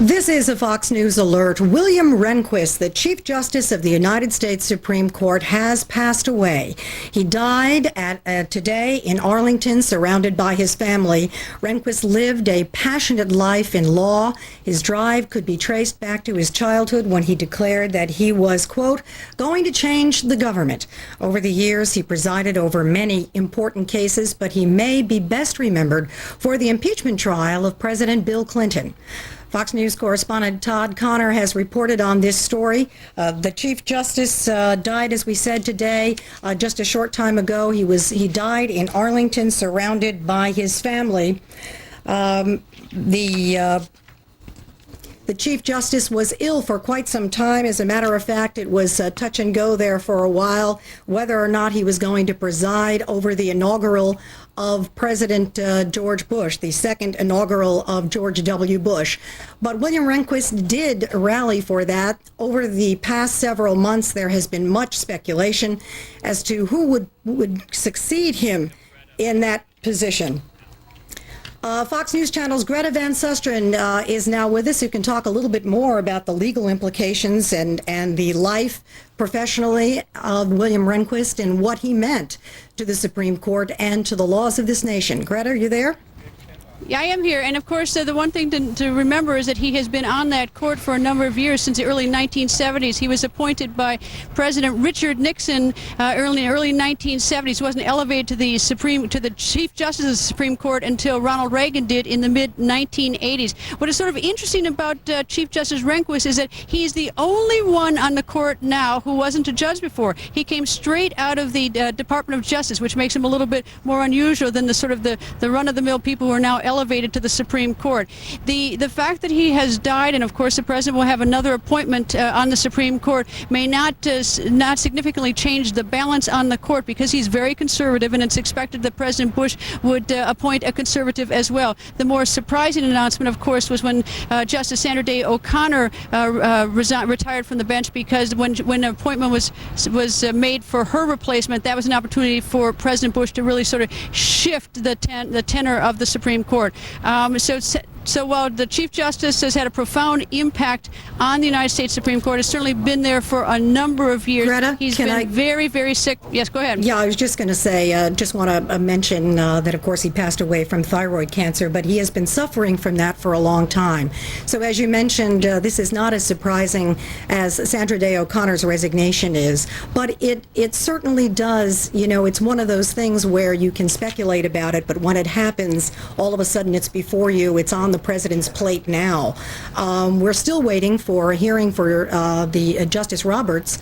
This is a Fox News alert. William Rehnquist, the Chief Justice of the United States Supreme Court, has passed away. He died today in Arlington, surrounded by his family. Rehnquist lived a passionate life in law. His drive could be traced back to his childhood when he declared that he was, quote, going to change the government. Over the years, he presided over many important cases, but he may be best remembered for the impeachment trial of President Bill Clinton. Fox News correspondent Todd Connor has reported on this story. The Chief Justice died, as we said today, just a short time ago. He died in Arlington, surrounded by his family. The Chief Justice was ill for quite some time. As a matter of fact, it was touch and go there for a while, whether or not he was going to preside over the inaugural of President George Bush, the second inaugural of George W. Bush. But William Rehnquist did rally for that. Over the past several months, there has been much speculation as to who would succeed him in that position. Fox News Channel's Greta Van Susteren is now with us, who can talk a little bit more about the legal implications and the life professionally of William Rehnquist and what he meant to the Supreme Court and to the laws of this nation. Greta, are you there? Yeah, I am here, and of course the one thing to remember is that he has been on that court for a number of years, since the early 1970s. He was appointed by President Richard Nixon early 1970s. He wasn't elevated to the Chief Justice of the Supreme Court until Ronald Reagan did in the mid-1980s. What is sort of interesting about Chief Justice Rehnquist is that he's the only one on the court now who wasn't a judge before. He came straight out of the Department of Justice, which makes him a little bit more unusual than the run-of-the-mill people who are now elevated to the Supreme Court. The fact that he has died, and of course the president will have another appointment on the Supreme Court, may not significantly change the balance on the court, because he's very conservative, and it's expected that President Bush would appoint a conservative as well. The more surprising announcement, of course, was when Justice Sandra Day O'Connor retired from the bench, because when an appointment was made for her replacement, that was an opportunity for President Bush to really sort of shift the tenor of the Supreme Court. So while the Chief Justice has had a profound impact on the United States Supreme Court, has certainly been there for a number of years. Greta, he's been very, very sick. Yes, go ahead. Yeah, I was just going to say, just want to mention that, of course, he passed away from thyroid cancer, but he has been suffering from that for a long time. So as you mentioned, this is not as surprising as Sandra Day O'Connor's resignation is, but it certainly does, it's one of those things where you can speculate about it, but when it happens, all of a sudden it's before you, it's on the president's plate now. We're still waiting for a hearing for the Judge Roberts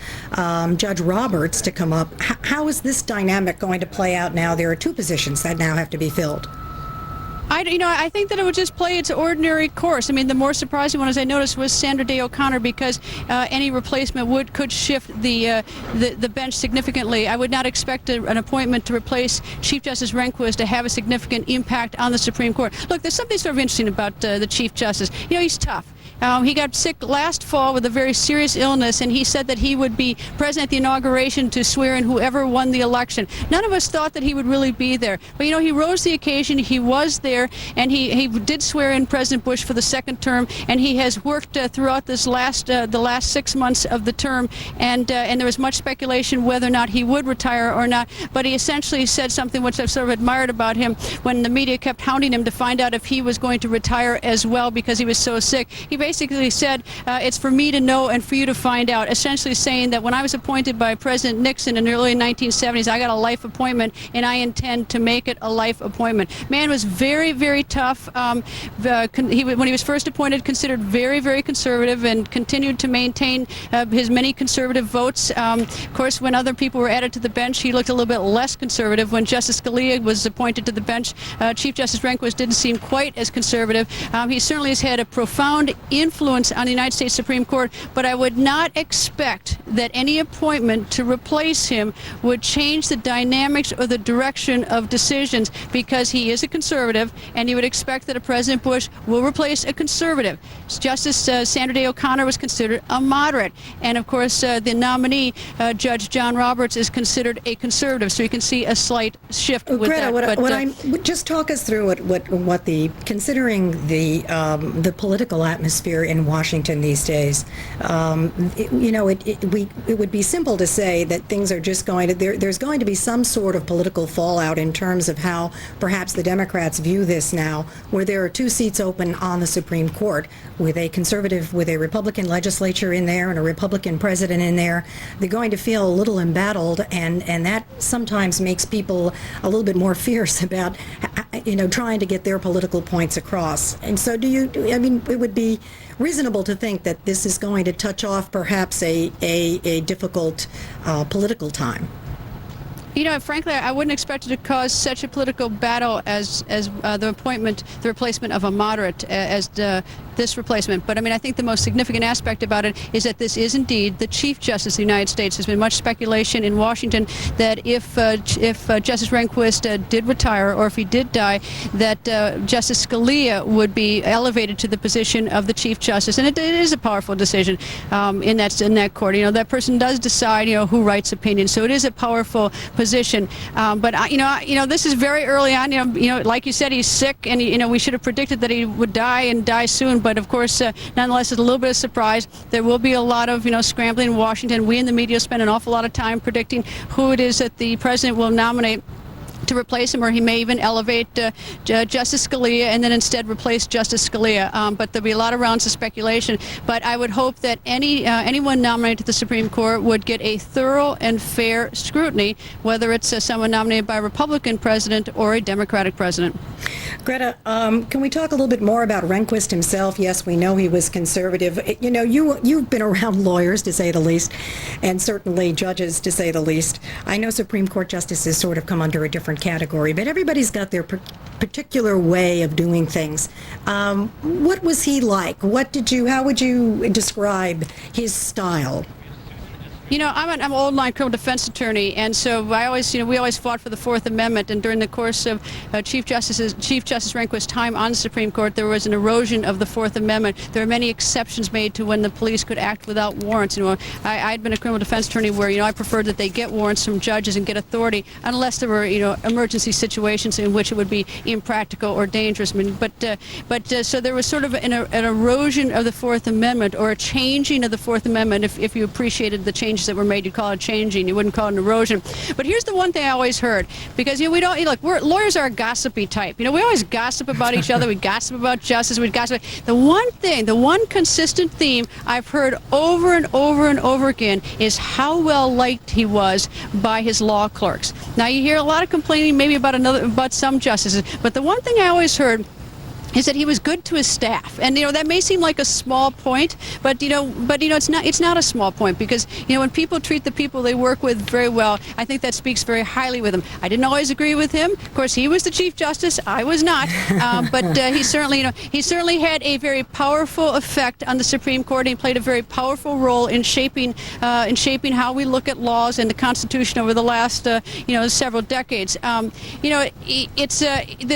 to come up. How is this dynamic going to play out now? There are two positions that now have to be filled. I think that it would just play its ordinary course. I mean, the more surprising one, as I noticed, was Sandra Day O'Connor, because any replacement could shift the bench significantly. I would not expect an appointment to replace Chief Justice Rehnquist to have a significant impact on the Supreme Court. Look, there's something sort of interesting about the Chief Justice. He's tough. He got sick last fall with a very serious illness, and he said that he would be present at the inauguration to swear in whoever won the election. None of us thought that he would really be there. But, he rose to the occasion. He was there, and he did swear in President Bush for the second term, and he has worked throughout the last 6 months of the term, and there was much speculation whether or not he would retire or not. But he essentially said something which I've sort of admired about him when the media kept hounding him to find out if he was going to retire as well, because he was so sick. He basically said, it's for me to know and for you to find out, essentially saying that when I was appointed by President Nixon in the early 1970s, I got a life appointment, and I intend to make it a life appointment. Man was very, very tough. When he was first appointed, considered very, very conservative, and continued to maintain his many conservative votes. Of course, when other people were added to the bench, he looked a little bit less conservative. When Justice Scalia was appointed to the bench, Chief Justice Rehnquist didn't seem quite as conservative. He certainly has had a profound influence on the United States Supreme Court, but I would not expect that any appointment to replace him would change the dynamics or the direction of decisions, because he is a conservative, and you would expect that a President Bush will replace a conservative. Justice Sandra Day O'Connor was considered a moderate, and of course the nominee, Judge John Roberts, is considered a conservative, so you can see a slight shift with Greta, that. just talk us through considering the political atmosphere atmosphere in Washington these days. It would be simple to say that things are just going to, there's going to be some sort of political fallout in terms of how perhaps the Democrats view this now, where there are 2 seats open on the Supreme Court with a Republican legislature in there and a Republican president in there. They're going to feel a little embattled, and that sometimes makes people a little bit more fierce about, trying to get their political points across. And so it would be reasonable to think that this is going to touch off perhaps a difficult political time. Frankly, I wouldn't expect it to cause such a political battle as the replacement of a moderate as this replacement. But I think the most significant aspect about it is that this is indeed the Chief Justice of the United States. There's been much speculation in Washington that if Justice Rehnquist did retire, or if he did die, that Justice Scalia would be elevated to the position of the Chief Justice. And it is a powerful decision in that court. That person does decide, who writes opinions. So it is a powerful position. But this is very early on. Like you said, he's sick, and we should have predicted that he would die and die soon. But of course, nonetheless, it's a little bit of surprise. There will be a lot of scrambling in Washington. We in the media spend an awful lot of time predicting who it is that the president will nominate to replace him, or he may even elevate Justice Scalia and then instead replace Justice Scalia. But there'll be a lot of rounds of speculation. But I would hope that anyone nominated to the Supreme Court would get a thorough and fair scrutiny, whether it's someone nominated by a Republican president or a Democratic president. Greta, can we talk a little bit more about Rehnquist himself? Yes, we know he was conservative. You've been around lawyers, to say the least, and certainly judges, to say the least. I know Supreme Court justices sort of come under a different category, but everybody's got their particular way of doing things. What was he like? How would you describe his style? I'm an old-line criminal defense attorney, and so we always fought for the Fourth Amendment. And during the course of Chief Justice Rehnquist's time on the Supreme Court, there was an erosion of the Fourth Amendment. There are many exceptions made to when the police could act without warrants. I'd been a criminal defense attorney where I preferred that they get warrants from judges and get authority, unless there were emergency situations in which it would be impractical or dangerous. So there was sort of an erosion of the Fourth Amendment, or a changing of the Fourth Amendment. If you appreciated the changes that were made, you'd call it changing. You wouldn't call it an erosion. But here's the one thing I always heard, because lawyers are a gossipy type. We always gossip about each other. We gossip about justice. We gossip. The one consistent theme I've heard over and over and over again is how well liked he was by his law clerks. Now you hear a lot of complaining maybe about some justices, but the one thing I always heard is that he was good to his staff. And that may seem like a small point, but it's not a small point, because when people treat the people they work with very well, I think that speaks very highly with him. I didn't always agree with him. Of course, he was the Chief Justice, I was not. But he certainly had a very powerful effect on the Supreme Court. He played a very powerful role in shaping how we look at laws and the Constitution over the last several decades. The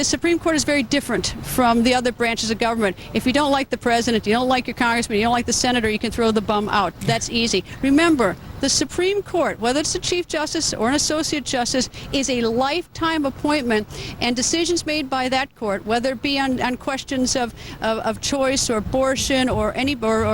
Supreme Court is very different from the other branches of government. If you don't like the president, you don't like your congressman, you don't like the senator, you can throw the bum out. That's easy. Remember, the Supreme Court, whether it's the Chief Justice or an Associate Justice, is a lifetime appointment, and decisions made by that court, whether it be on questions of choice or abortion or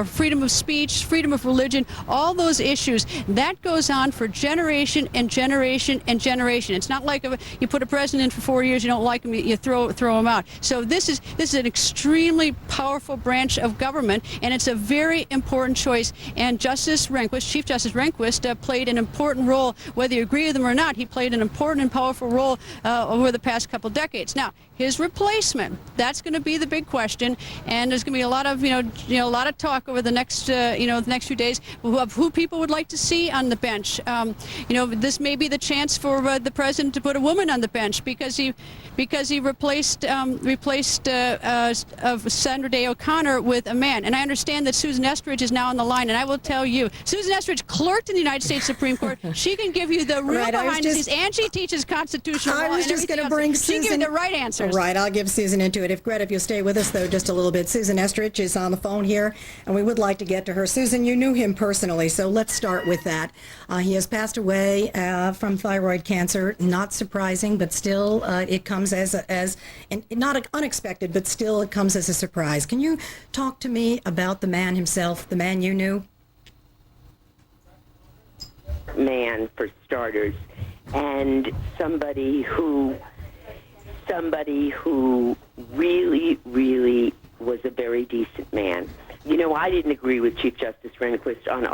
freedom of speech, freedom of religion, all those issues, that goes on for generation and generation and generation. It's not like you put a president in for 4 years, you don't like him, you throw him out. So this is an extremely powerful branch of government, and it's a very important choice. And Justice Rehnquist, Chief Justice Rehnquist, played an important role, whether you agree with him or not. He played an important and powerful role over the past couple decades. Now, his replacement, that's going to be the big question, and there's going to be a lot of talk over the next few days of who people would like to see on the bench. This may be the chance for the president to put a woman on the bench, because he replaced Sandra Day O'Connor with a man. And I understand that Susan Estridge is now on the line, and I will tell you, Susan Estridge clerked worked in the United States Supreme Court. She can give you the real Right, behind the scenes, and she teaches constitutional law. I was just going to bring Susan. She can give you the right answers. Right, I'll give Susan into it. If you'll stay with us, though, just a little bit. Susan Estrich is on the phone here, and we would like to get to her. Susan, you knew him personally, so let's start with that. He has passed away from thyroid cancer. Not surprising, but still, it comes as not unexpected, but still it comes as a surprise. Can you talk to me about the man himself, the man you knew? Man, for starters, and somebody who really, really was a very decent man. You know, I didn't agree with Chief Justice Rehnquist on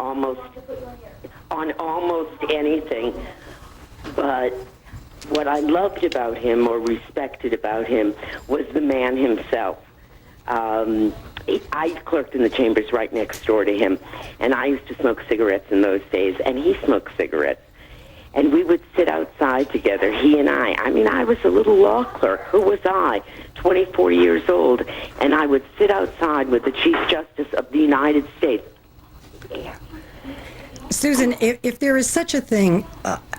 almost anything, but what I loved about him or respected about him was the man himself. I clerked in the chambers right next door to him, and I used to smoke cigarettes in those days, and he smoked cigarettes. And we would sit outside together, he and I. I mean, I was a little law clerk. Who was I? 24 years old. And I would sit outside with the Chief Justice of the United States. Yeah. Susan, if there is such a thing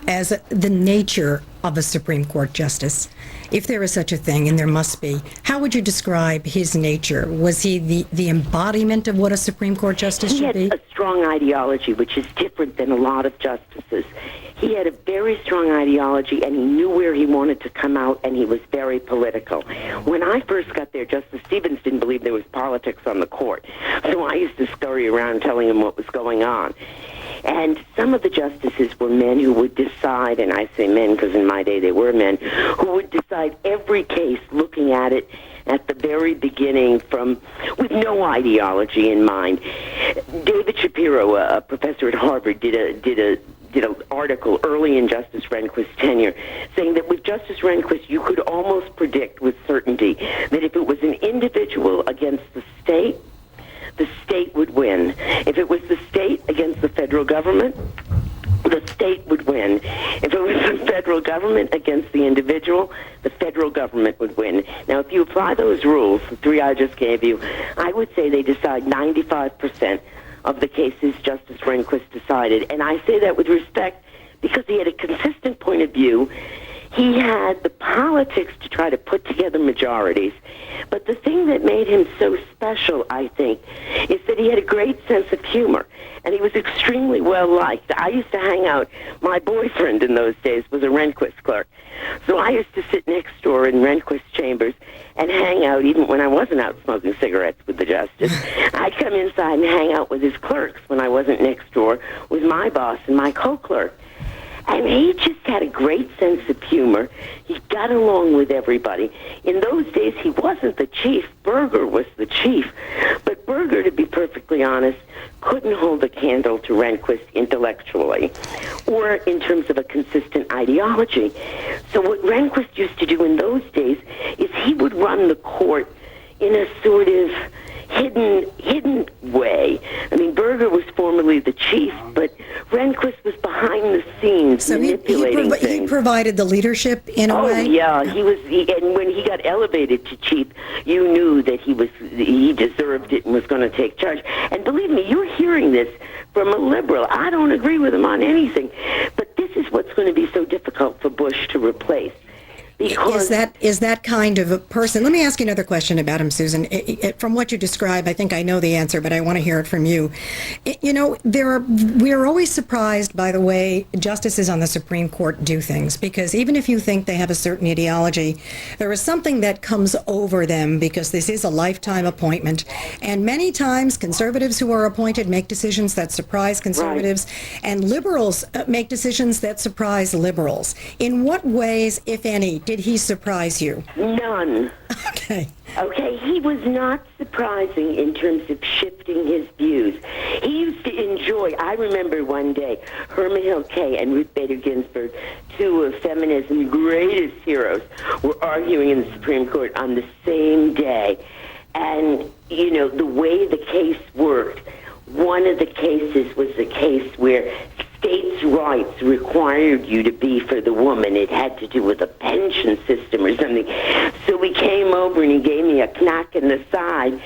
as the nature of a Supreme Court justice, if there is such a thing, and there must be, how would you describe his nature? Was he the embodiment of what a Supreme Court justice should be? He had a strong ideology, which is different than a lot of justices. He had a very strong ideology, and he knew where he wanted to come out, and he was very political. When I first got there, Justice Stevens didn't believe there was politics on the court, so I used to scurry around telling him what was going on. And some of the justices were men who would decide, and I say men because in my day they were men, who would decide every case looking at it at the very beginning with no ideology in mind. David Shapiro, a professor at Harvard, did an article early in Justice Rehnquist's tenure saying that with Justice Rehnquist you could almost predict with certainty that if it was an individual against the state would win. If it was the state against the federal government, the state would win. If it was the federal government against the individual, the federal government would win. Now, if you apply those rules, the three I just gave you, I would say they decide 95% of the cases Justice Rehnquist decided. And I say that with respect because he had a consistent point of view. He had the politics to try to put together majorities. But the thing that made him so special, I think, is that he had a great sense of humor. And he was extremely well-liked. I used to hang out. My boyfriend in those days was a Rehnquist clerk. So I used to sit next door in Rehnquist chambers and hang out even when I wasn't out smoking cigarettes with the justice. I'd come inside and hang out with his clerks when I wasn't next door with my boss and my co-clerk. And he just had a great sense of humor. He got along with everybody. In those days, he wasn't the chief. Berger was the chief. But Berger, to be perfectly honest, couldn't hold a candle to Rehnquist intellectually or in terms of a consistent ideology. So what Rehnquist used to do in those days is he would run the court in a sort of hidden way. I mean, Berger was formerly the chief, but Rehnquist was behind the scenes manipulating things. He provided the leadership in a way? Oh, yeah. And when he got elevated to chief, you knew that he deserved it and was going to take charge. And believe me, you're hearing this from a liberal. I don't agree with him on anything, but this is what's going to be so difficult for Bush to replace. Is that kind of a person? Let me ask you another question about him, Susan. From what you describe, I think I know the answer, but I want to hear it from you. You know, we are always surprised by the way justices on the Supreme Court do things, because even if you think they have a certain ideology, there is something that comes over them because this is a lifetime appointment. And many times conservatives who are appointed make decisions that surprise conservatives, right, and liberals make decisions that surprise liberals. In what ways, if any, did he surprise you? None. Okay. Okay, he was not surprising in terms of shifting his views. He used to enjoy, I remember one day, Herman Hill Kay and Ruth Bader Ginsburg, two of feminism's greatest heroes, were arguing in the Supreme Court on the same day. And, you know, the way the case worked, one of the cases was a case where states' rights required you to be for the woman. It had to do with a pension system or something. So he came over and he gave me a knock in the side,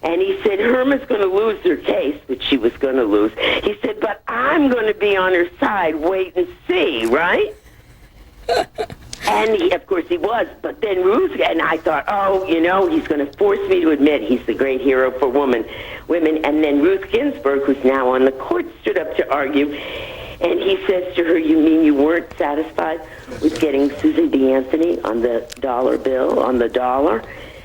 And he said, Irma's going to lose her case, which she was going to lose. He said, but I'm going to be on her side. Wait and see, right? And of course he was. But then Ruth, and I thought, oh, he's going to force me to admit he's the great hero for women. And then Ruth Ginsburg, who's now on the court, stood up to argue. And he says to her, you mean you weren't satisfied with getting Susan B. Anthony on the dollar bill, on the dollar?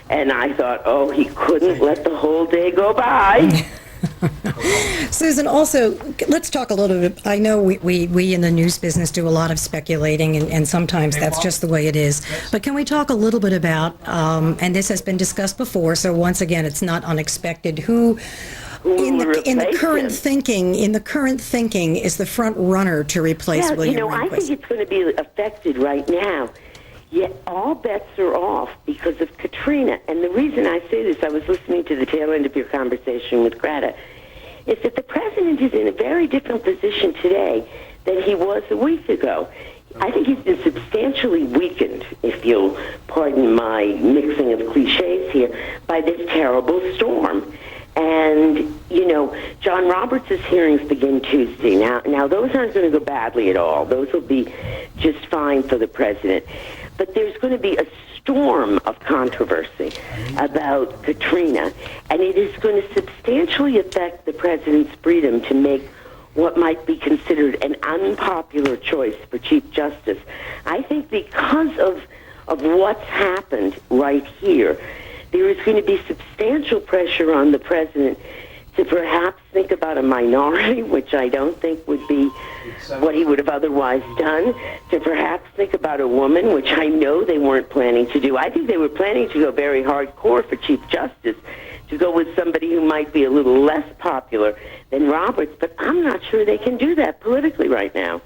And I thought, oh, he couldn't let the whole day go by. Susan, also, let's talk a little bit. I know we in the news business do a lot of speculating, and sometimes that's just the way it is. But can we talk a little bit about, and this has been discussed before, so once again, it's not unexpected, who in the current thinking is the front runner to replace William Rehnquist? I think it's going to be affected right now. Yet all bets are off because of Katrina. And the reason I say this, I was listening to the tail end of your conversation with Greta, is that the president is in a very different position today than he was a week ago. I think he's been substantially weakened, if you'll pardon my mixing of cliches here, by this terrible storm. And, John Roberts' hearings begin Tuesday. Now those aren't going to go badly at all. Those will be just fine for the president. But there's going to be a storm of controversy about Katrina, and it is going to substantially affect the president's freedom to make what might be considered an unpopular choice for Chief Justice. I think because of what's happened right here, there is going to be substantial pressure on the president to perhaps think about a minority, which I don't think would be what he would have otherwise done, to perhaps think about a woman, which I know they weren't planning to do. I think they were planning to go very hardcore for Chief Justice, to go with somebody who might be a little less popular than Roberts, but I'm not sure they can do that politically right now.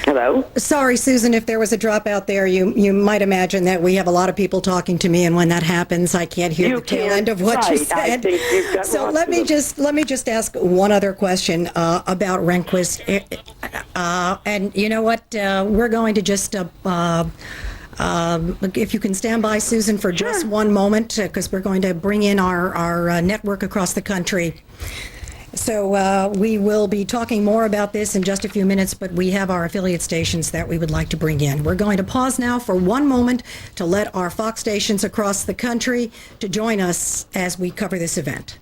Hello? Sorry, Susan, if there was a drop out there, you might imagine that we have a lot of people talking to me, and when that happens, I can't hear the tail end of what you said. I think you've got so let me just ask one other question about Rehnquist, and you know what? We're going to just. If you can stand by, Susan, for just one moment, because we're going to bring in our network across the country. So we will be talking more about this in just a few minutes, but we have our affiliate stations that we would like to bring in. We're going to pause now for one moment to let our Fox stations across the country to join us as we cover this event.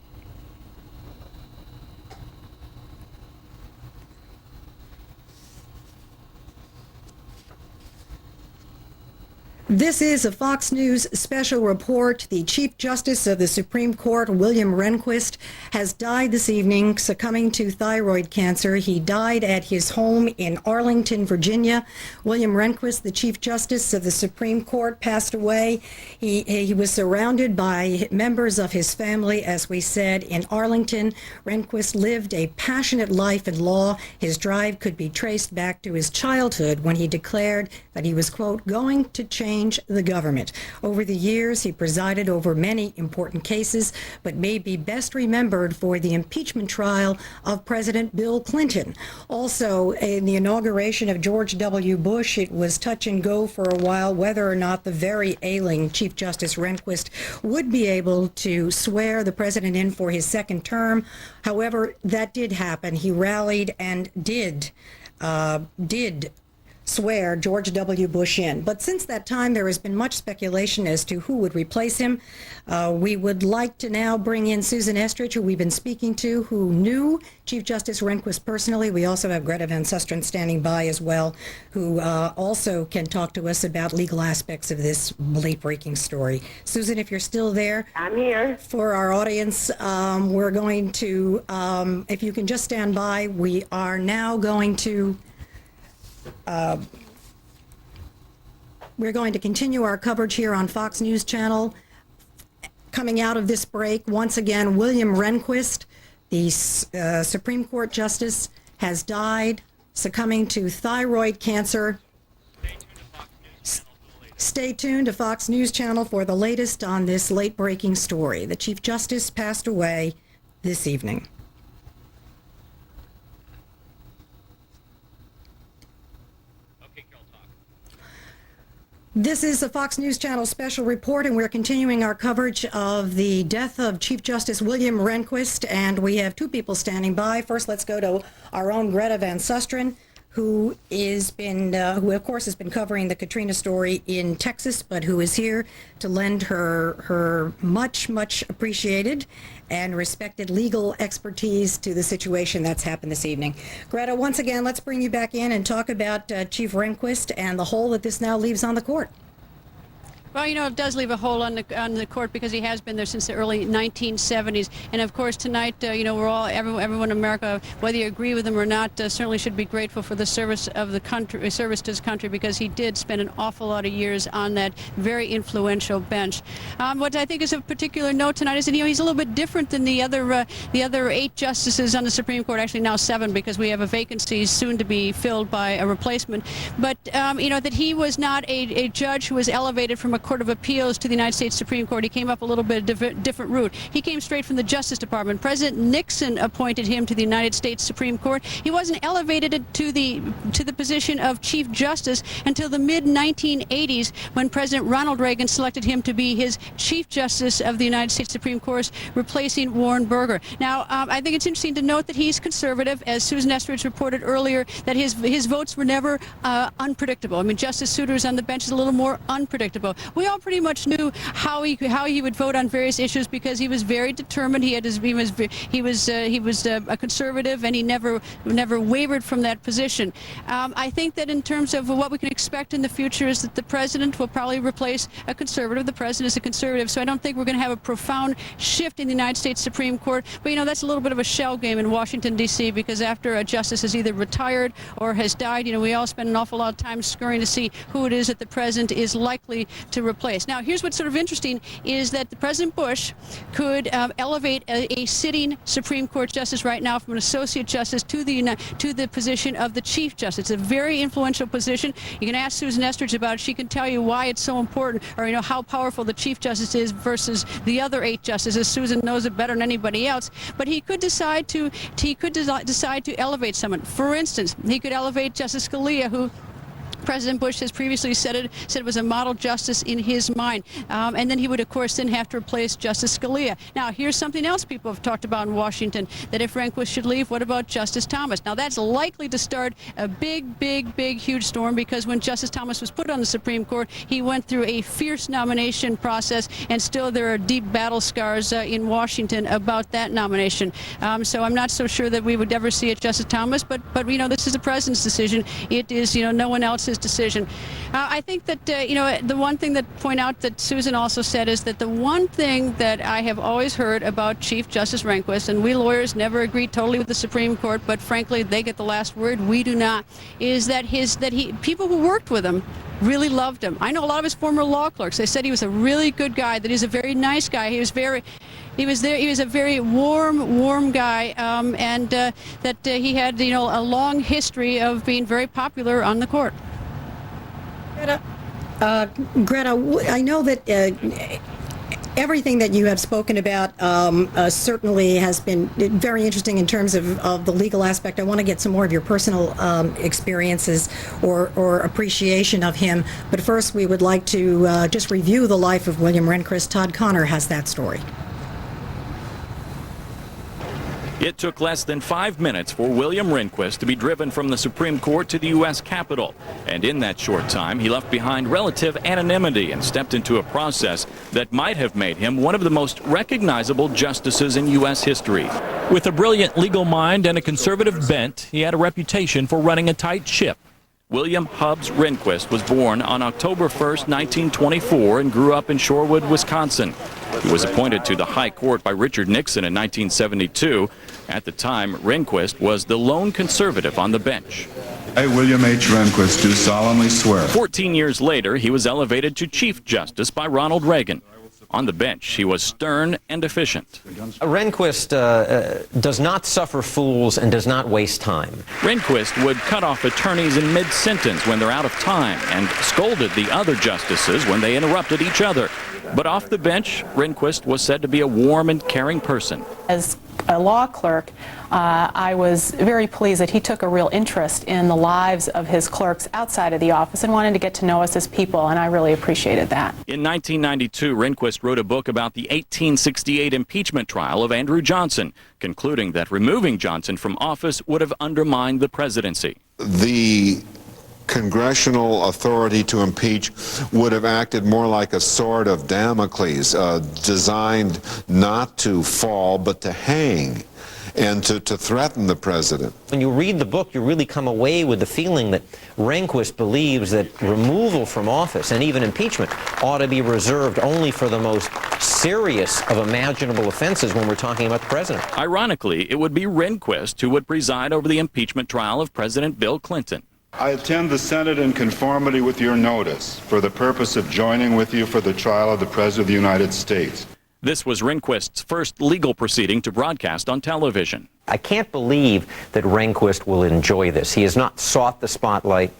This is a Fox News special report. The Chief Justice of the Supreme Court, William Rehnquist, has died this evening, succumbing to thyroid cancer. He died at his home in Arlington, Virginia. William Rehnquist, the Chief Justice of the Supreme Court, passed away. He was surrounded by members of his family, as we said, in Arlington. Rehnquist lived a passionate life in law. His drive could be traced back to his childhood when he declared that he was, quote, going to change the government. Over the years, he presided over many important cases, but may be best remembered for the impeachment trial of President Bill Clinton. Also, in the inauguration of George W. Bush, it was touch and go for a while whether or not the very ailing Chief Justice Rehnquist would be able to swear the president in for his second term. However, that did happen. He rallied and did swear George W. Bush in. But since that time, there has been much speculation as to who would replace him. We would like to now bring in Susan Estridge, who we've been speaking to, who knew Chief Justice Rehnquist personally. We also have Greta Van Susteren standing by as well, who also can talk to us about legal aspects of this late-breaking story. Susan, if you're still there. I'm here. For our audience, we're going to, if you can just stand by, we are now going to we're going to continue our coverage here on Fox News Channel. Coming out of this break, once again, William Rehnquist, the Supreme Court Justice, has died, succumbing to thyroid cancer. Stay tuned to Fox News Channel for the latest on this late-breaking story. The Chief Justice passed away this evening. This is a Fox News Channel special report, and we're continuing our coverage of the death of Chief Justice William Rehnquist, and we have two people standing by. First, let's go to our own Greta Van Susteren, who of course has been covering the Katrina story in Texas, but who is here to lend her much appreciated and respected legal expertise to the situation that's happened this evening. Greta, once again, let's bring you back in and talk about Chief Rehnquist and the hole that this now leaves on the court. Well, it does leave a hole on the court because he has been there since the early 1970s. And of course, tonight, we're all everyone in America, whether you agree with him or not, certainly should be grateful for the service of the country, service to his country, because he did spend an awful lot of years on that very influential bench. What I think is of particular note tonight is that he's a little bit different than the other 8 justices on the Supreme Court. Actually, now 7, because we have a vacancy soon to be filled by a replacement. But that he was not a judge who was elevated from a Court of Appeals to the United States Supreme Court. He came up a little bit different route. He came straight from the Justice Department. President Nixon appointed him to the United States Supreme Court. He wasn't elevated to the position of Chief Justice until the mid-1980s, when President Ronald Reagan selected him to be his Chief Justice of the United States Supreme Court, replacing Warren Burger. Now, I think it's interesting to note that he's conservative. As Susan Estridge reported earlier, that his votes were never unpredictable. I mean, Justice Souter's on the bench is a little more unpredictable. We all pretty much knew how he would vote on various issues, because he was very determined. He was a conservative, and he never wavered from that position. I think that in terms of what we can expect in the future is that the president will probably replace a conservative. The president is a conservative, so I don't think we're going to have a profound shift in the United States Supreme Court. But that's a little bit of a shell game in Washington, D.C., because after a justice has either retired or has died, we all spend an awful lot of time scurrying to see who it is that the president is likely to replace. Now, here's what's sort of interesting is that the President Bush could elevate a sitting Supreme Court justice right now from an associate justice to the position of the Chief Justice. It's a very influential position. You can ask Susan Estridge about it. She can tell you why it's so important, or how powerful the Chief Justice is versus the other 8 justices. Susan knows it better than anybody else. But he could decide to elevate someone. For instance, he could elevate Justice Scalia, who President Bush has previously said was a model justice in his mind. And then he would, of course, then have to replace Justice Scalia. Now, here's something else people have talked about in Washington, that if Rehnquist should leave, what about Justice Thomas? Now, that's likely to start a big, huge storm, because when Justice Thomas was put on the Supreme Court, he went through a fierce nomination process, and still there are deep battle scars in Washington about that nomination. So I'm not so sure that we would ever see it, Justice Thomas, but this is the president's decision. It is, no one else's decision. I think that, the one thing that point out that Susan also said is that the one thing that I have always heard about Chief Justice Rehnquist, and we lawyers never agree totally with the Supreme Court, but frankly, they get the last word, we do not, is that people who worked with him really loved him. I know a lot of his former law clerks. They said he was a really good guy, that he's a very nice guy. He was a very warm guy, and that he had, a long history of being very popular on the court. Greta, I know that everything that you have spoken about certainly has been very interesting in terms of the legal aspect. I want to get some more of your personal experiences or appreciation of him. But first, we would like to just review the life of William Rehnquist. Todd Connor has that story. It took less than 5 minutes for William Rehnquist to be driven from the Supreme Court to the U.S. Capitol. And in that short time, he left behind relative anonymity and stepped into a process that might have made him one of the most recognizable justices in U.S. history. With a brilliant legal mind and a conservative bent, he had a reputation for running a tight ship. William Hubbs Rehnquist was born on October 1st, 1924, and grew up in Shorewood, Wisconsin. He was appointed to the High Court by Richard Nixon in 1972. At the time, Rehnquist was the lone conservative on the bench. I, William H. Rehnquist, do solemnly swear. 14 years later, he was elevated to Chief Justice by Ronald Reagan. On the bench, he was stern and efficient. Rehnquist does not suffer fools and does not waste time. Rehnquist would cut off attorneys in mid-sentence when they're out of time and scolded the other justices when they interrupted each other. But off the bench, Rehnquist was said to be a warm and caring person. As a law clerk, I was very pleased that he took a real interest in the lives of his clerks outside of the office and wanted to get to know us as people, and I really appreciated that. In 1992, Rehnquist wrote a book about the 1868 impeachment trial of Andrew Johnson, concluding that removing Johnson from office would have undermined the presidency. The congressional authority to impeach would have acted more like a sword of Damocles, designed not to fall but to hang and to threaten the president. When you read the book, you really come away with the feeling that Rehnquist believes that removal from office and even impeachment ought to be reserved only for the most serious of imaginable offenses when we're talking about the president. Ironically, it would be Rehnquist who would preside over the impeachment trial of President Bill Clinton. I attend the Senate in conformity with your notice for the purpose of joining with you for the trial of the President of the United States. This was Rehnquist's first legal proceeding to broadcast on television. I can't believe that Rehnquist will enjoy this. He has not sought the spotlight,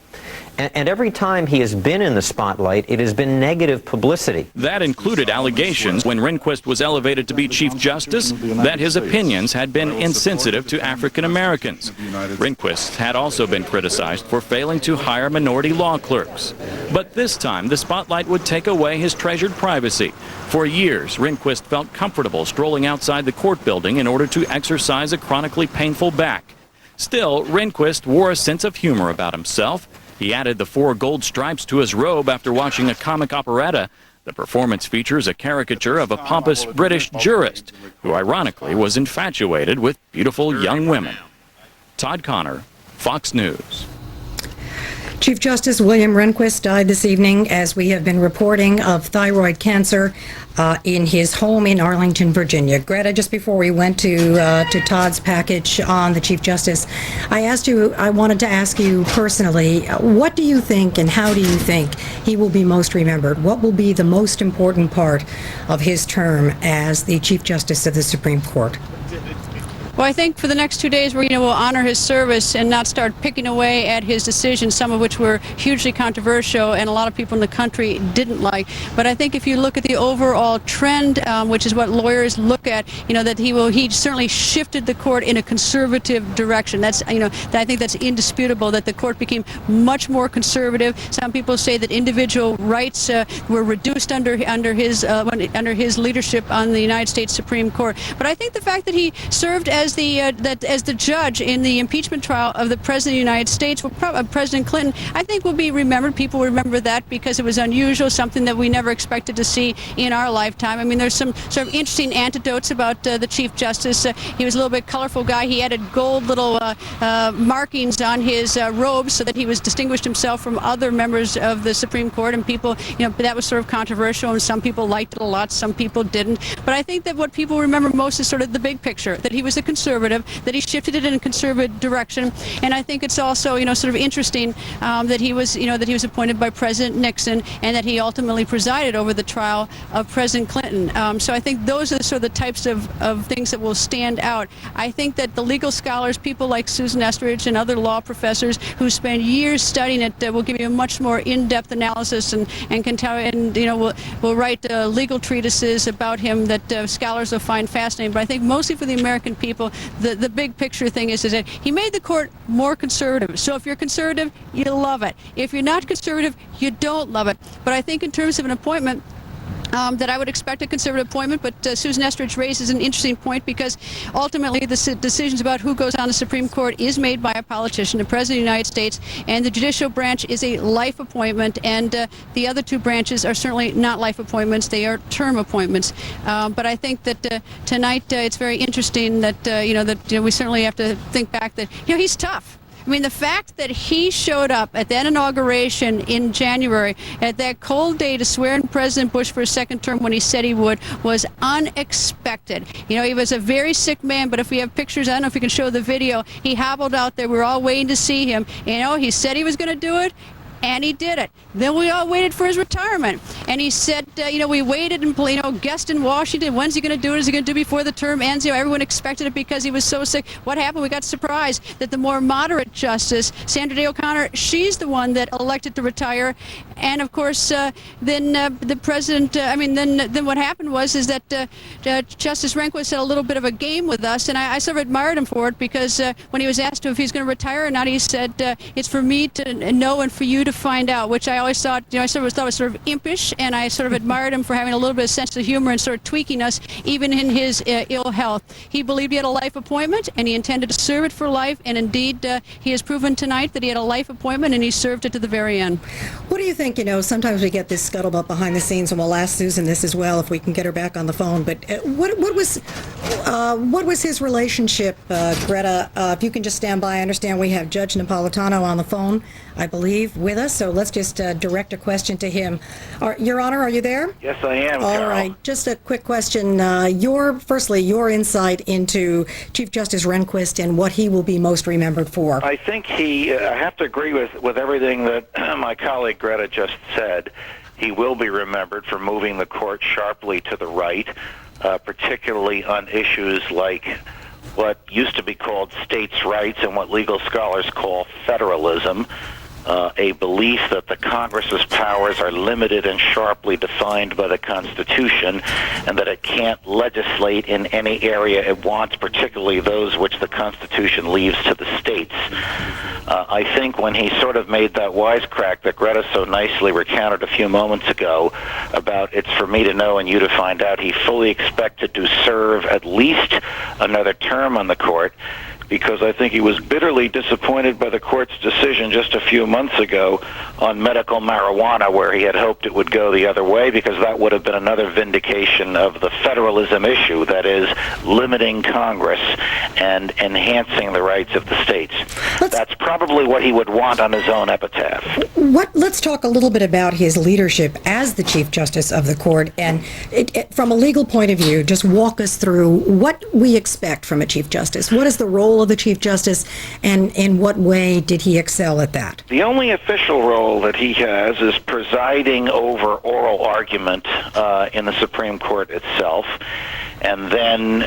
and every time he has been in the spotlight, it has been negative publicity. That included allegations when Rehnquist was elevated to be Chief Justice that his opinions had been insensitive to African Americans. Rehnquist had also been criticized for failing to hire minority law clerks. But this time, the spotlight would take away his treasured privacy. For years, Rehnquist felt comfortable strolling outside the court building in order to exercise a chronically painful back. Still, Rehnquist wore a sense of humor about himself. He added the 4 gold stripes to his robe after watching a comic operetta. The performance features a caricature of a pompous British jurist who ironically was infatuated with beautiful young women. Todd Connor, Fox News. Chief Justice William Rehnquist died this evening, as we have been reporting, of thyroid cancer in his home in Arlington, Virginia. Greta, just before we went to Todd's package on the Chief Justice, I wanted to ask you personally, what do you think and how do you think he will be most remembered? What will be the most important part of his term as the Chief Justice of the Supreme Court? Well, I think for the next 2 days, we'll honor his service and not start picking away at his decisions, some of which were hugely controversial and a lot of people in the country didn't like. But I think if you look at the overall trend, which is what lawyers look at, that he certainly shifted the court in a conservative direction. That's, I think that's indisputable, that the court became much more conservative. Some people say that individual rights were reduced under his leadership on the United States Supreme Court. But I think the fact that he served as the judge in the impeachment trial of the President of the United States, President Clinton, I think will be remembered. People remember that because it was unusual, something that we never expected to see in our lifetime. I mean, there's some sort of interesting anecdotes about the Chief Justice. He was a little bit colorful guy. He added gold little markings on his robes so that he was distinguished himself from other members of the Supreme Court. And people, that was sort of controversial, and some people liked it a lot, some people didn't. But I think that what people remember most is sort of the big picture, that he was a conservative, that he shifted it in a conservative direction. And I think it's also, sort of interesting that he was, that he was appointed by President Nixon and that he ultimately presided over the trial of President Clinton. So I think those are sort of the types of things that will stand out. I think that the legal scholars, people like Susan Estridge and other law professors who spend years studying it, will give you a much more in-depth analysis and can tell, and will write legal treatises about him that scholars will find fascinating. But I think mostly for the American people, the big picture thing is that he made the court more conservative. So if you're conservative, you love it. If you're not conservative, you don't love it. But I think in terms of an appointment, that I would expect a conservative appointment, but Susan Estridge raises an interesting point because ultimately the decisions about who goes on the Supreme Court is made by a politician, the President of the United States, and the judicial branch is a life appointment, and the other two branches are certainly not life appointments, they are term appointments. But I think that tonight it's very interesting that, we certainly have to think back that, he's tough. I mean, the fact that he showed up at that inauguration in January at that cold day to swear in President Bush for a second term when he said he would was unexpected. He was a very sick man, but if we have pictures, I don't know if we can show the video, he hobbled out there. We were all waiting to see him. He said he was going to do it, and he did it. Then we all waited for his retirement. and he said, we waited and guessed in Washington. When's he going to do it? Is he going to do it before the term ends? Everyone expected it because he was so sick. What happened? We got surprised that the more moderate justice, Sandra Day O'Connor, she's the one that elected to retire. And of course, then the president. Then what happened was that Justice Rehnquist had a little bit of a game with us, and I sort of admired him for it, because when he was asked if he's going to retire or not, he said, "It's for me to know and for you to find out," which I always thought, I thought was sort of impish, and I sort of admired him for having a little bit of sense of humor and sort of tweaking us, even in his ill health. He believed he had a life appointment, and he intended to serve it for life, and indeed, he has proven tonight that he had a life appointment, and he served it to the very end. What do you think? Sometimes we get this scuttlebutt behind the scenes, and we'll ask Susan this as well if we can get her back on the phone. But what was his relationship, Greta? If you can just stand by, I understand we have Judge Napolitano on the phone, I believe, with us. So let's just direct a question to him. Your Honor, are you there? Yes, I am. All Carol. right. Just a quick question. Firstly, your insight into Chief Justice Rehnquist and what he will be most remembered for. I think I have to agree with everything that my colleague Greta just said. He will be remembered for moving the court sharply to the right, particularly on issues like what used to be called states' rights and what legal scholars call federalism, a belief that the Congress's powers are limited and sharply defined by the Constitution, and that it can't legislate in any area it wants, particularly those which the Constitution leaves to the states. I think when he sort of made that wisecrack that Greta so nicely recounted a few moments ago about it's for me to know and you to find out, he fully expected to serve at least another term on the court, because I think he was bitterly disappointed by the court's decision just a few months ago on medical marijuana, where he had hoped it would go the other way, because that would have been another vindication of the federalism issue, that is, limiting Congress and enhancing the rights of the states. That's probably what he would want on his own epitaph. Let's talk a little bit about his leadership as the Chief Justice of the court, and from a legal point of view, just walk us through what we expect from a Chief Justice. What is the role of the Chief Justice, and in what way did he excel at that? The only official role that he has is presiding over oral argument in the Supreme Court itself, and then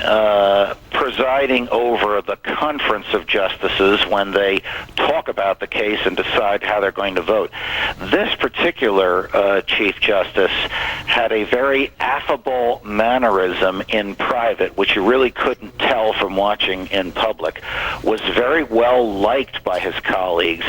presiding over the conference of justices when they talk about the case and decide how they're going to vote. This particular Chief Justice had a very affable mannerism in private, which you really couldn't tell from watching in public, was very well liked by his colleagues.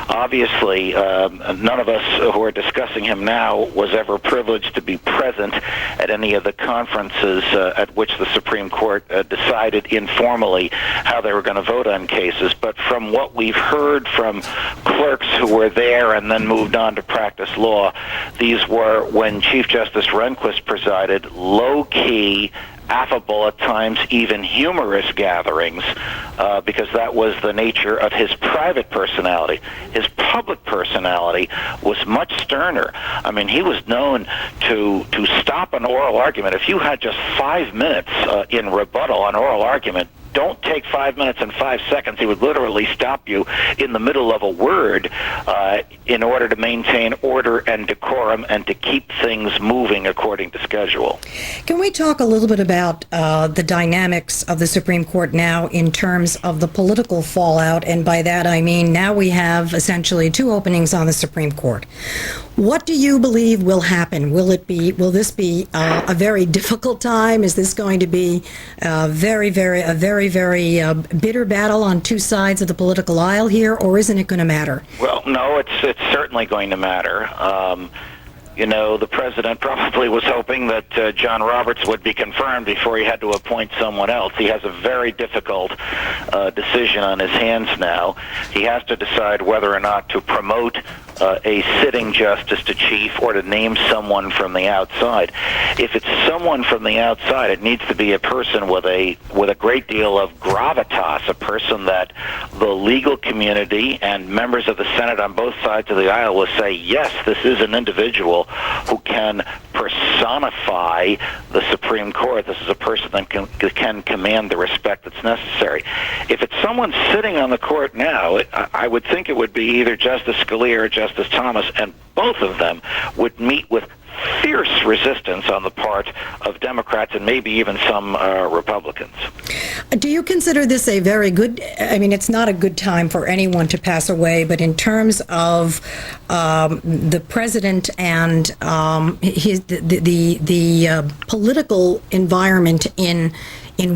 Obviously, none of us who are discussing him now was ever privileged to be present at any of the conferences at which the Supreme Court decided informally how they were going to vote on cases. But from what we've heard from clerks who were there and then moved on to practice law, these were, when Chief Justice Rehnquist presided, low-key, affable, at times even humorous gatherings, because that was the nature of his private personality. His public personality was much sterner. I mean, he was known to stop an oral argument. If you had just 5 minutes in rebuttal on oral argument, don't take 5 minutes and 5 seconds. He would literally stop you in the middle of a word in order to maintain order and decorum and to keep things moving according to schedule. Can we talk a little bit about the dynamics of the Supreme Court now in terms of the political fallout? And by that I mean now we have essentially 2 openings on the Supreme Court. What do you believe will happen? Will this be a very difficult time? Is this going to be a very bitter battle on 2 sides of the political aisle here, or isn't it going to matter? Well, no, it's certainly going to matter. The president probably was hoping that John Roberts would be confirmed before he had to appoint someone else. He has a very difficult decision on his hands now. He has to decide whether or not to promote a sitting justice to chief or to name someone from the outside. If it's someone from the outside, it needs to be a person with a great deal of gravitas, a person that the legal community and members of the Senate on both sides of the aisle will say, yes, this is an individual who can personify the Supreme Court. This is a person that can command the respect that's necessary. If it's someone sitting on the court now, I would think it would be either Justice Scalia or Justice Thomas, and both of them would meet with fierce resistance on the part of Democrats and maybe even some Republicans. Do you consider this a very good, I mean, it's not a good time for anyone to pass away, but in terms of the president and the political environment in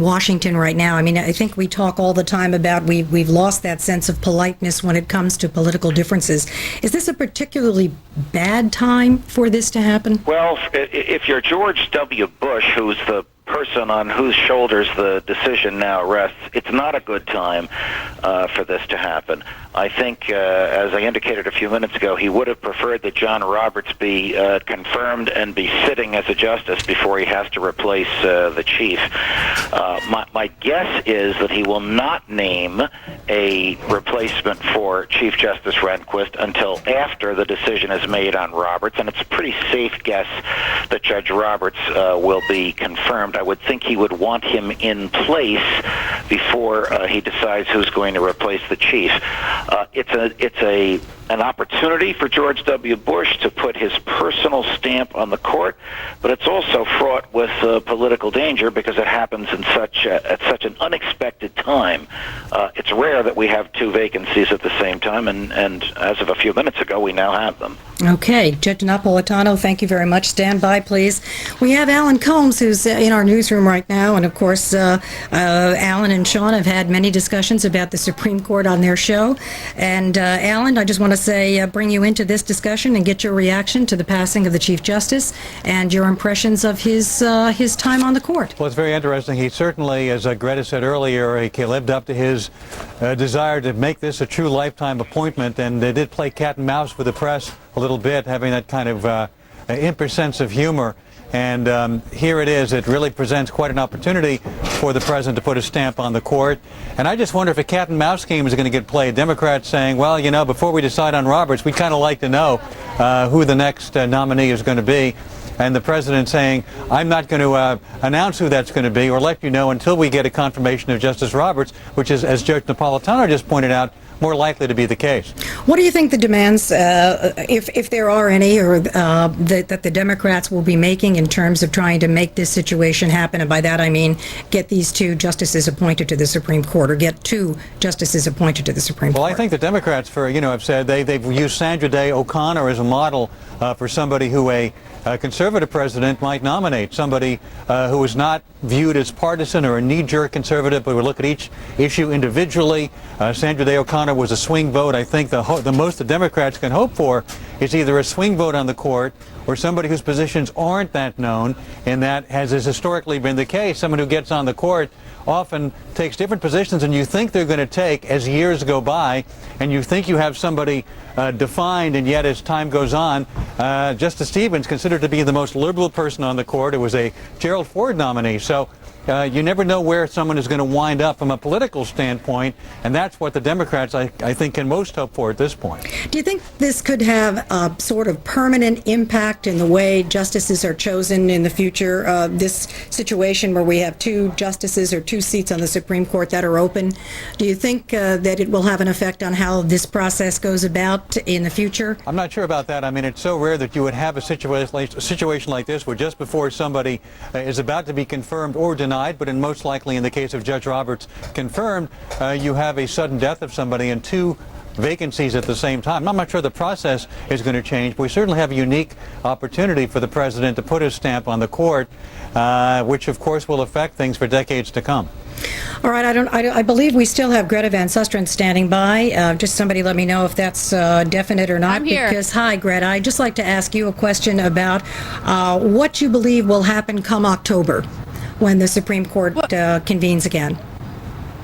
Washington right now? I mean, I think we talk all the time about we've lost that sense of politeness when it comes to political differences. Is this a particularly bad time for this to happen? Well, if you're George W. Bush, who's the person on whose shoulders the decision now rests, it's not a good time for this to happen. I think, as I indicated a few minutes ago, he would have preferred that John Roberts be confirmed and be sitting as a justice before he has to replace the chief. My guess is that he will not name a replacement for Chief Justice Rehnquist until after the decision is made on Roberts, and it's a pretty safe guess that Judge Roberts will be confirmed. I would think he would want him in place before he decides who's going to replace the chief. It's an opportunity for George W. Bush to put his personal stamp on the court, but it's also fraught with political danger because it happens in at such an unexpected time. It's rare that we have two vacancies at the same time, and as of a few minutes ago, we now have them. Okay, Judge Napolitano, thank you very much. Stand by, please. We have Alan Combs, who's in our newsroom right now, and of course, Alan and Sean have had many discussions about the Supreme Court on their show. And Alan, I just want to say, bring you into this discussion and get your reaction to the passing of the Chief Justice and your impressions of his time on the court. Well, it's very interesting. He certainly, as Greta said earlier, he lived up to his desire to make this a true lifetime appointment, and they did play cat and mouse with the press a little bit, having that kind of impish sense of humor. And here it is. It really presents quite an opportunity for the president to put a stamp on the court. And I just wonder if a cat and mouse game is going to get played. Democrats saying, well, you know, before we decide on Roberts, we'd kind of like to know who the next nominee is going to be. And the president saying, I'm not going to announce who that's going to be or let you know until we get a confirmation of Justice Roberts, which is, as Judge Napolitano just pointed out, more likely to be the case. What do you think the demands, if there are any, or that the Democrats will be making in terms of trying to make this situation happen? And by that I mean get these two justices appointed to the Supreme Court, or get two justices appointed to the Supreme Court. Well, I think the Democrats, have said they've used Sandra Day O'Connor as a model for somebody who a conservative president might nominate, somebody who is not viewed as partisan or a knee-jerk conservative, but would look at each issue individually. Sandra Day O'Connor was a swing vote. I think the most the Democrats can hope for is either a swing vote on the court or somebody whose positions aren't that known, and that has historically been the case. Someone who gets on the court often takes different positions than you think they're going to take as years go by, and you think you have somebody defined, and yet as time goes on, Justice Stevens, considered to be the most liberal person on the court, it was a Gerald Ford nominee. So you never know where someone is going to wind up from a political standpoint, and that's what the Democrats, I think, can most hope for at this point. Do you think this could have a sort of permanent impact in the way justices are chosen in the future? This situation where we have two justices or two seats on the Supreme Court that are open, do you think that it will have an effect on how this process goes about in the future? I'm not sure about that. I mean, it's so rare that you would have a situation like this where just before somebody is about to be confirmed or denied, but most likely in the case of Judge Roberts confirmed, you have a sudden death of somebody and two vacancies at the same time. I'm not sure the process is going to change, but we certainly have a unique opportunity for the president to put his stamp on the court, which of course will affect things for decades to come. All right, I believe we still have Greta Van Susteren standing by. Just somebody let me know if that's definite or not. I'm here. Because, hi, Greta, I'd just like to ask you a question about what you believe will happen come October when the Supreme Court convenes again.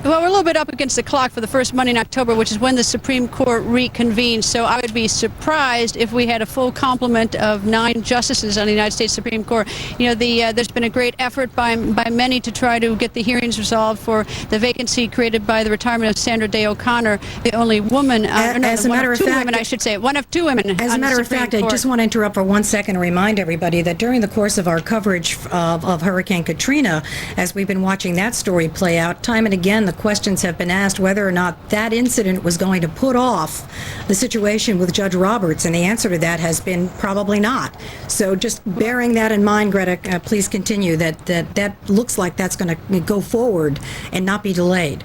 Well, we're a little bit up against the clock for the first Monday in October, which is when the Supreme Court reconvenes. So I would be surprised if we had a full complement of 9 justices on the United States Supreme Court. You know, there's been a great effort by many to try to get the hearings resolved for the vacancy created by the retirement of Sandra Day O'Connor, the only woman, I should say, one of two women. As a matter of fact, I just want to interrupt for 1 second and remind everybody that during the course of our coverage of Hurricane Katrina, as we've been watching that story play out, time and again, the questions have been asked whether or not that incident was going to put off the situation with Judge Roberts, and the answer to that has been probably not. So just bearing that in mind, Greta, please continue, that looks like that's going to go forward and not be delayed.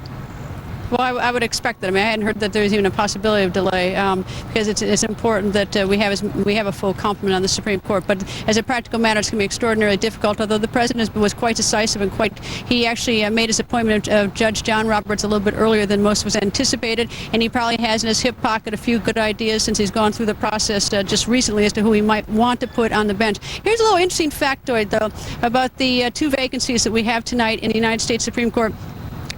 Well, I would expect that. I mean, I hadn't heard that there was even a possibility of delay because it's important that we have a full complement on the Supreme Court. But as a practical matter, it's going to be extraordinarily difficult. Although the president was quite decisive and he actually made his appointment of Judge John Roberts a little bit earlier than most was anticipated, and he probably has in his hip pocket a few good ideas since he's gone through the process just recently as to who he might want to put on the bench. Here's a little interesting factoid, though, about the two vacancies that we have tonight in the United States Supreme Court.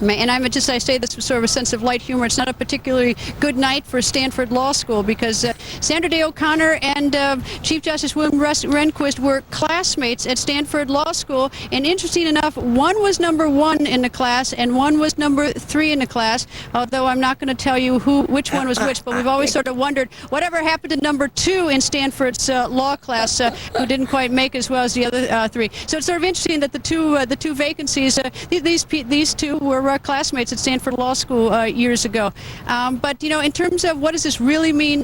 And I say this with sort of a sense of light humor. It's not a particularly good night for Stanford Law School because Sandra Day O'Connor and Chief Justice William Rehnquist were classmates at Stanford Law School. And interesting enough, one was number 1 in the class and one was number 3 in the class. Although I'm not going to tell you which one was which, but we've always sort of wondered whatever happened to number 2 in Stanford's law class, who didn't quite make as well as the other 3. So it's sort of interesting that the two vacancies, these two were classmates at Stanford Law School years ago. But in terms of what does this really mean,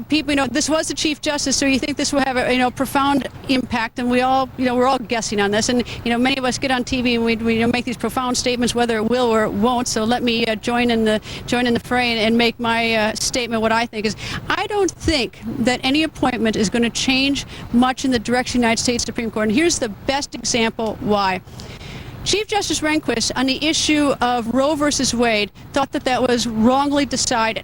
people, this was the Chief Justice, so you think this will have a profound impact, and we're all guessing on this, and many of us get on TV and we make these profound statements whether it will or it won't. So let me join in the fray and make my statement. What I think is, I don't think that any appointment is going to change much in the direction of the United States Supreme Court, and here's the best example why. Chief Justice Rehnquist, on the issue of Roe versus Wade, thought that was wrongly decided.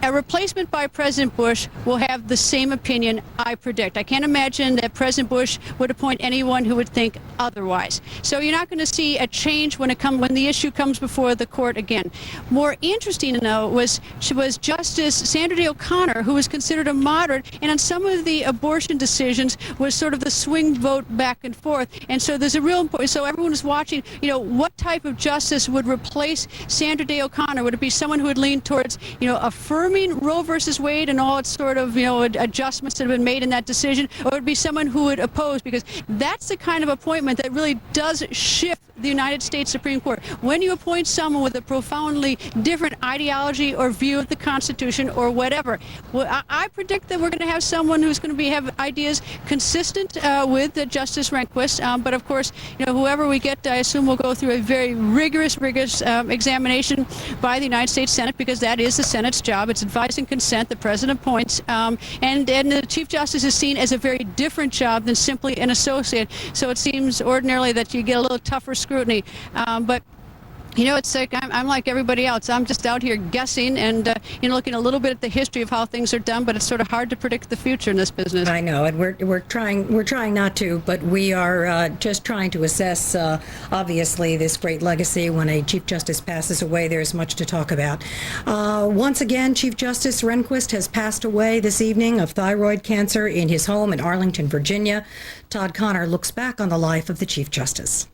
A replacement by President Bush will have the same opinion, I predict. I can't imagine that President Bush would appoint anyone who would think otherwise. So you're not going to see a change when the issue comes before the court again. More interesting to know was Justice Sandra Day O'Connor, who was considered a moderate, and on some of the abortion decisions was sort of the swing vote back and forth. And so there's a real important. So everyone is watching. What type of justice would replace Sandra Day O'Connor? Would it be someone who would lean towards affirming Roe versus Wade and all its sort of adjustments that have been made in that decision, or it would be someone who would oppose? Because that's the kind of appointment that really does shift the United States Supreme Court. When you appoint someone with a profoundly different ideology or view of the Constitution or whatever, well, I predict that we're going to have someone who's going to have ideas consistent with Justice Rehnquist. But of course, whoever we get, I assume will go through a very rigorous examination by the United States Senate, because that is the Senate's job. It's advice and consent. The president appoints, and the Chief Justice is seen as a very different job than simply an associate. So it seems ordinarily that you get a little tougher scrutiny. But it's like I'm like everybody else. I'm just out here guessing and looking a little bit at the history of how things are done. But it's sort of hard to predict the future in this business. I know, and we're trying not to, but we are just trying to assess. Obviously, this great legacy. When a Chief Justice passes away, there's much to talk about. Once again, Chief Justice Rehnquist has passed away this evening of thyroid cancer in his home in Arlington, Virginia. Todd Connor looks back on the life of the Chief Justice.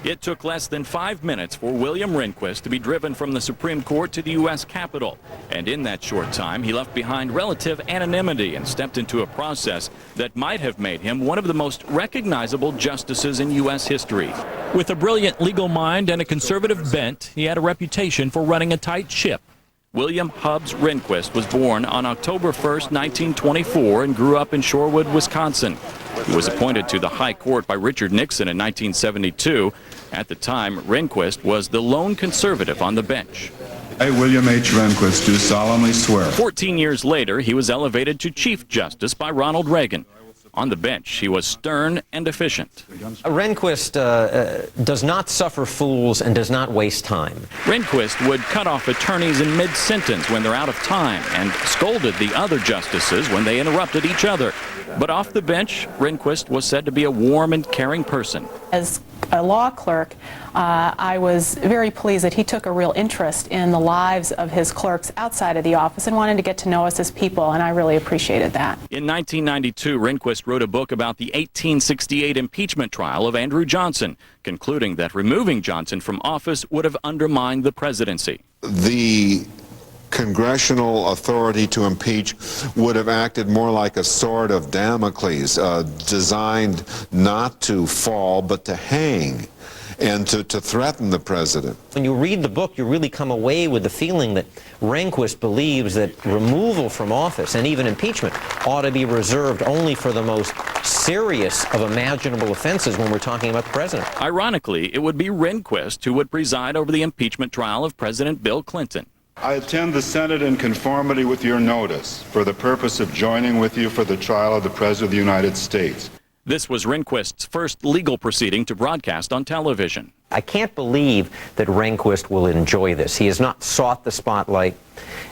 It took less than 5 minutes for William Rehnquist to be driven from the Supreme Court to the U.S. Capitol. And in that short time, he left behind relative anonymity and stepped into a process that might have made him one of the most recognizable justices in U.S. history. With a brilliant legal mind and a conservative bent, he had a reputation for running a tight ship. William Hubbs Rehnquist was born on October 1st, 1924, and grew up in Shorewood, Wisconsin. He was appointed to the High Court by Richard Nixon in 1972. At the time, Rehnquist was the lone conservative on the bench. I, William H. Rehnquist, do solemnly swear. 14 years later, he was elevated to Chief Justice by Ronald Reagan. On the bench, he was stern and efficient. Rehnquist does not suffer fools and does not waste time. Rehnquist would cut off attorneys in mid-sentence when they're out of time and scolded the other justices when they interrupted each other. But off the bench, Rehnquist was said to be a warm and caring person. As a law clerk, I was very pleased that he took a real interest in the lives of his clerks outside of the office and wanted to get to know us as people, and I really appreciated that. In 1992, Rehnquist wrote a book about the 1868 impeachment trial of Andrew Johnson, concluding that removing Johnson from office would have undermined the presidency. The congressional authority to impeach would have acted more like a sword of Damocles, designed not to fall but to hang. and to threaten the president. When you read the book, you really come away with the feeling that Rehnquist believes that removal from office and even impeachment ought to be reserved only for the most serious of imaginable offenses when we're talking about the president. Ironically, it would be Rehnquist who would preside over the impeachment trial of President Bill Clinton. I attend the Senate in conformity with your notice for the purpose of joining with you for the trial of the President of the United States. This was Rehnquist's first legal proceeding to broadcast on television. I can't believe that Rehnquist will enjoy this. He has not sought the spotlight.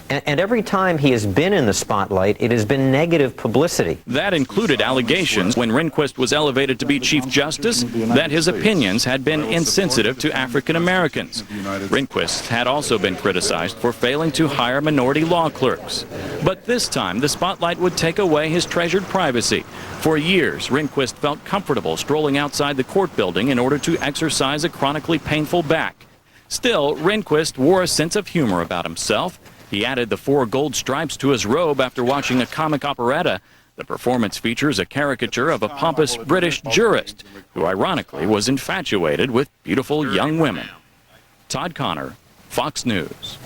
And every time he has been in the spotlight, it has been negative publicity. That included allegations when Rehnquist was elevated to be Chief Justice that his opinions had been insensitive to African Americans. Rehnquist had also been criticized for failing to hire minority law clerks. But this time, the spotlight would take away his treasured privacy. For years, Rehnquist felt comfortable strolling outside the court building in order to exercise a chronically painful back. Still, Rehnquist wore a sense of humor about himself. He added the 4 gold stripes to his robe after watching a comic operetta. The performance features a caricature of a pompous British jurist who ironically was infatuated with beautiful young women. Todd Connor, Fox News.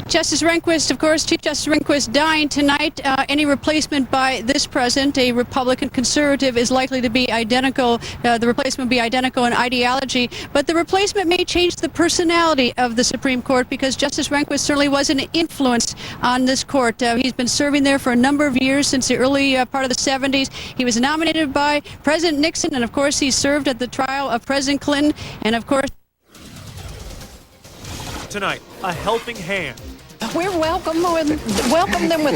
Justice Rehnquist, of course, Chief Justice Rehnquist dying tonight. Any replacement by this president, a Republican conservative, is likely to be identical. The replacement will be identical in ideology, but the replacement may change the personality of the Supreme Court because Justice Rehnquist certainly was an influence on this court. He's been serving there for a number of years, since the early part of the 70s. He was nominated by President Nixon, and of course he served at the trial of President Clinton, and of course tonight, a helping hand. We welcome them with